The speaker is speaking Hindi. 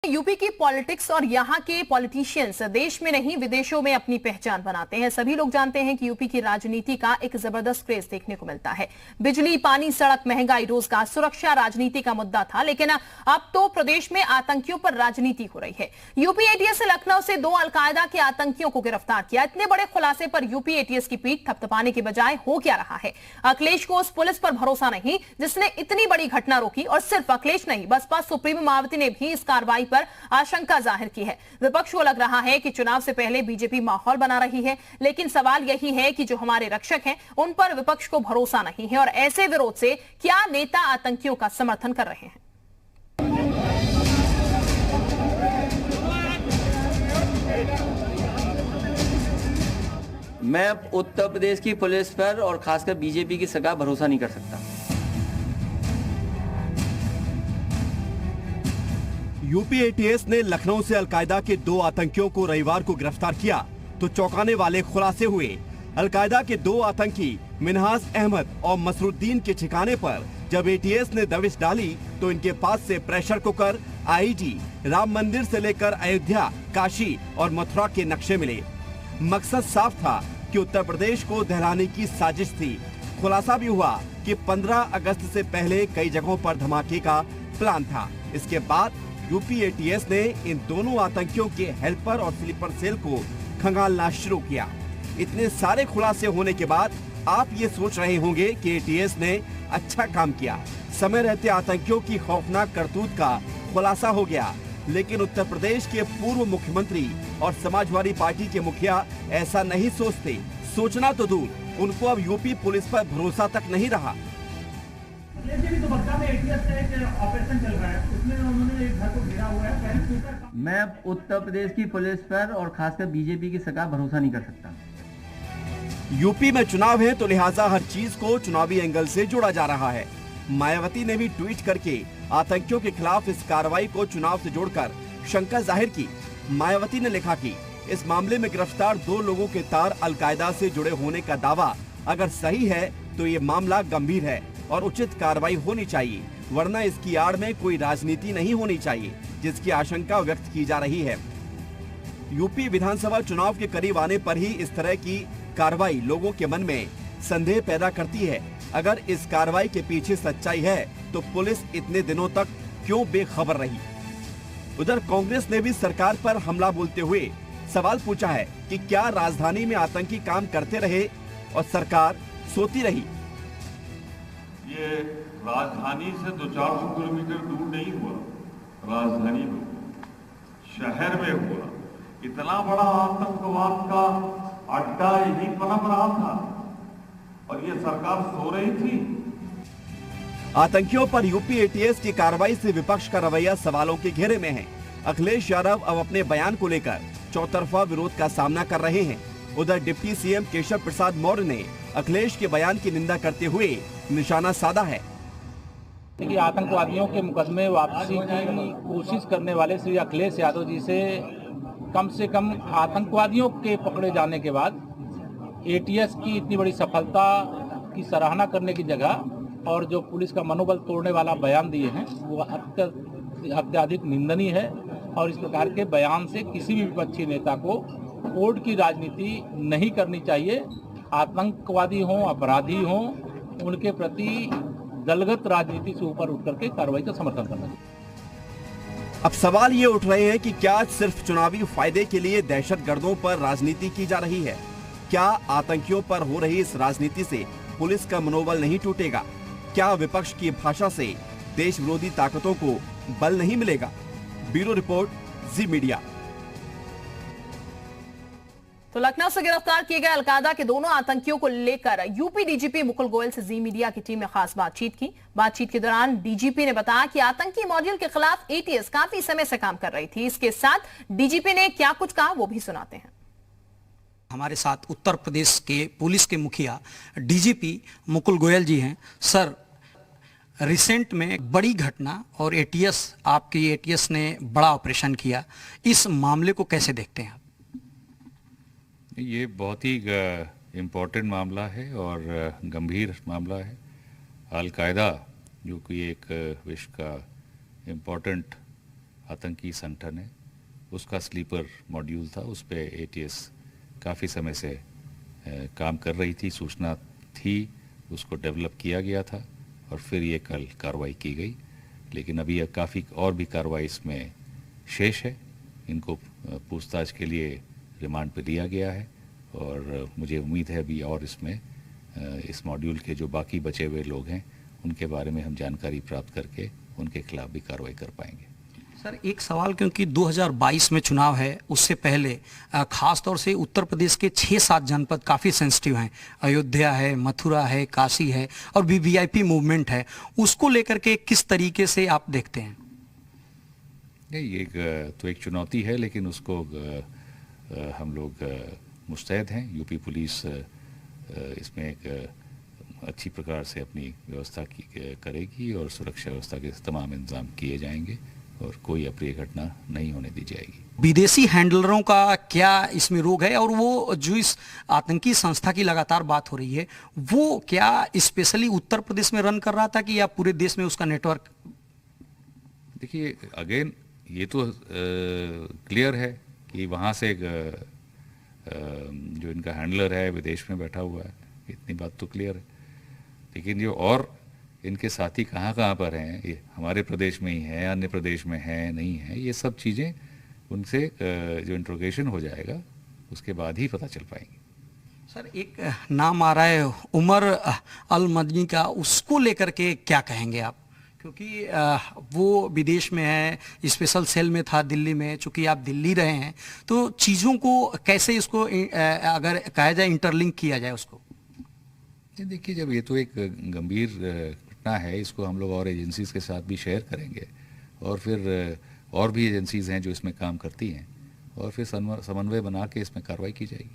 यूपी की पॉलिटिक्स और यहाँ के पॉलिटिशियंस देश में नहीं विदेशों में अपनी पहचान बनाते हैं। सभी लोग जानते हैं कि यूपी की राजनीति का एक जबरदस्त क्रेज देखने को मिलता है। बिजली, पानी, सड़क, महंगाई, रोजगार, सुरक्षा राजनीति का मुद्दा था, लेकिन अब तो प्रदेश में आतंकियों पर राजनीति हो रही है। यूपी एटीएस ने लखनऊ से 2 अलकायदा के आतंकियों को गिरफ्तार किया। इतने बड़े खुलासे पर यूपी एटीएस की पीठ थपथपाने के बजाय हो क्या रहा है? अखिलेश को उस पुलिस पर भरोसा नहीं जिसने इतनी बड़ी घटना रोकी, और सिर्फ अखिलेश नहीं, बसपा सुप्रीमो मायावती ने भी इस कार्रवाई पर आशंका जाहिर की है। विपक्ष को लग रहा है कि चुनाव से पहले बीजेपी माहौल बना रही है, लेकिन सवाल यही है कि जो हमारे रक्षक हैं उन पर विपक्ष को भरोसा नहीं है, और ऐसे विरोध से क्या नेता आतंकियों का समर्थन कर रहे हैं? मैं उत्तर प्रदेश की पुलिस पर और खासकर बीजेपी की सरकार भरोसा नहीं कर सकता। यूपी एटीएस ने लखनऊ से अलकायदा के 2 आतंकियों को रविवार को गिरफ्तार किया तो चौंकाने वाले खुलासे हुए। अलकायदा के 2 आतंकी मिन्हाज अहमद और मसरुद्दीन के ठिकाने पर जब एटीएस ने दबिश डाली तो इनके पास से प्रेशर कुकर, आईडी, राम मंदिर से लेकर अयोध्या, काशी और मथुरा के नक्शे मिले। मकसद साफ था कि उत्तर प्रदेश को दहलाने की साजिश थी। खुलासा भी हुआ कि 15 अगस्त से पहले कई जगहों पर धमाके का प्लान था। इसके बाद यूपी एटीएस ने इन दोनों आतंकियों के हेल्पर और स्लीपर सेल को खंगालना शुरू किया। इतने सारे खुलासे होने के बाद आप ये सोच रहे होंगे कि एटीएस ने अच्छा काम किया, समय रहते आतंकियों की खौफनाक करतूत का खुलासा हो गया। लेकिन उत्तर प्रदेश के पूर्व मुख्यमंत्री और समाजवादी पार्टी के मुखिया ऐसा नहीं सोचते। सोचना तो दूर, उनको अब यूपी पुलिस पर भरोसा तक नहीं रहा। ऑपरेशन चल रहा है, उसमें उन्होंने एक घर को घेरा हुआ है। मैं उत्तर प्रदेश की पुलिस पर और खासकर बीजेपी की सरकार भरोसा नहीं कर सकता। यूपी में चुनाव है तो लिहाजा हर चीज को चुनावी एंगल से जोड़ा जा रहा है। मायावती ने भी ट्वीट करके आतंकियों के खिलाफ इस कार्रवाई को चुनाव से जोड़कर शंका जाहिर की। मायावती ने लिखा कि इस मामले में गिरफ्तार 2 लोगों के तार अलकायदा से जुड़े होने का दावा अगर सही है तो ये मामला गंभीर है और उचित कार्रवाई होनी चाहिए, वरना इसकी आड़ में कोई राजनीति नहीं होनी चाहिए, जिसकी आशंका व्यक्त की जा रही है। यूपी विधानसभा चुनाव के करीब आने पर ही इस तरह की कार्रवाई लोगों के मन में संदेह पैदा करती है। अगर इस कार्रवाई के पीछे सच्चाई है तो पुलिस इतने दिनों तक क्यों बेखबर रही? उधर कांग्रेस ने भी सरकार पर हमला बोलते हुए सवाल पूछा है कि क्या राजधानी में आतंकी काम करते रहे और सरकार सोती रही? ये राजधानी से 200-400 किलोमीटर दूर नहीं हुआ, राजधानी में शहर में हुआ। इतना बड़ा आतंकवाद का अड्डा यही पनप रहा था और ये सरकार सो रही थी। आतंकियों पर यूपी एटीएस की कार्रवाई से विपक्ष का रवैया सवालों के घेरे में है। अखिलेश यादव अब अपने बयान को लेकर चौतरफा विरोध का सामना कर रहे हैं। उधर डिप्टी सीएम केशव प्रसाद मौर्य ने अखिलेश के बयान की निंदा करते हुए निशाना साधा है। आतंकवादियों के मुकदमे वापसी की कोशिश करने वाले श्री अखिलेश यादव जी से कम आतंकवादियों के पकड़े जाने के बाद एटीएस की इतनी बड़ी सफलता की सराहना करने की जगह और जो पुलिस का मनोबल तोड़ने वाला बयान दिए हैं वो अत्यधिक निंदनीय है। और इस प्रकार के बयान से किसी भी विपक्षी नेता को कोर्ट की राजनीति नहीं करनी चाहिए। आतंकवादी हों, अपराधी हों, उनके प्रति दलगत राजनीति से ऊपर उठ करके कार्रवाई का समर्थन करना चाहिए। अब सवाल ये उठ रहे हैं कि क्या सिर्फ चुनावी फायदे के लिए दहशतगर्दों पर राजनीति की जा रही है? क्या आतंकियों पर हो रही इस राजनीति से पुलिस का मनोबल नहीं टूटेगा? क्या विपक्ष की भाषा से देश विरोधी ताकतों को बल नहीं मिलेगा? ब्यूरो रिपोर्ट, जी मीडिया। तो लखनऊ से गिरफ्तार किए गए अलकायदा के दोनों आतंकियों को लेकर यूपी डीजीपी मुकुल गोयल से जी मीडिया की टीम ने खास बातचीत की। बातचीत के दौरान डीजीपी ने बताया कि आतंकी मॉड्यूल के खिलाफ एटीएस काफी समय से काम कर रही थी। इसके साथ डीजीपी ने क्या कुछ कहा वो भी सुनाते हैं। हमारे साथ उत्तर प्रदेश के पुलिस के मुखिया डीजीपी मुकुल गोयल जी हैं। सर, रिसेंट में बड़ी घटना और आपकी एटीएस ने बड़ा ऑपरेशन किया, इस मामले को कैसे देखते हैं आप? ये बहुत ही इम्पोर्टेंट मामला है और गंभीर मामला है। अलकायदा जो कि एक विश्व का इम्पोर्टेंट आतंकी संगठन है उसका स्लीपर मॉड्यूल था, उस पर ATS काफ़ी समय से काम कर रही थी, सूचना थी, उसको डेवलप किया गया था और फिर ये कल कार्रवाई की गई। लेकिन अभी काफ़ी और भी कार्रवाई इसमें शेष है। इनको पूछताछ के लिए रिमांड पर लिया गया है और मुझे उम्मीद है अभी और इसमें इस मॉड्यूल के जो बाकी बचे हुए लोग हैं उनके बारे में हम जानकारी प्राप्त करके उनके खिलाफ भी कार्रवाई कर पाएंगे। सर एक सवाल, क्योंकि 2022 में चुनाव है, उससे पहले खास तौर से उत्तर प्रदेश के 6-7 जनपद काफ़ी सेंसिटिव हैं, अयोध्या है, मथुरा है, काशी है और VVIP मूवमेंट है, उसको लेकर के किस तरीके से आप देखते हैं? नहीं, तो एक चुनौती है, लेकिन उसको हम लोग मुस्तैद हैं। यूपी पुलिस इसमें एक अच्छी प्रकार से अपनी व्यवस्था करेगी और सुरक्षा व्यवस्था के तमाम इंतजाम किए जाएंगे और कोई अप्रिय घटना नहीं होने दी जाएगी। विदेशी हैंडलरों का क्या इसमें रोग है? और वो जो इस आतंकी संस्था की लगातार बात हो रही है, वो क्या स्पेशली उत्तर प्रदेश में रन कर रहा था कि या पूरे देश में उसका नेटवर्क? देखिए, अगेन ये तो क्लियर है कि वहाँ से जो इनका हैंडलर है विदेश में बैठा हुआ है, इतनी बात तो क्लियर है। लेकिन जो और इनके साथी कहाँ कहाँ पर हैं, ये हमारे प्रदेश में ही है, अन्य प्रदेश में है, नहीं है, ये सब चीज़ें उनसे जो इंट्रोगेशन हो जाएगा उसके बाद ही पता चल पाएंगी। सर एक नाम आ रहा है उमर अल मदनी का, उसको लेकर के क्या कहेंगे आप? क्योंकि वो विदेश में है, स्पेशल सेल में था दिल्ली में, चूँकि आप दिल्ली रहे हैं, तो चीज़ों को कैसे इसको अगर कहा जाए इंटरलिंक किया जाए उसको? देखिए, जब ये तो एक गंभीर घटना है, इसको हम लोग और एजेंसीज के साथ भी शेयर करेंगे और फिर और भी एजेंसीज हैं जो इसमें काम करती हैं और फिर समन्वय बना के इसमें कार्रवाई की जाएगी।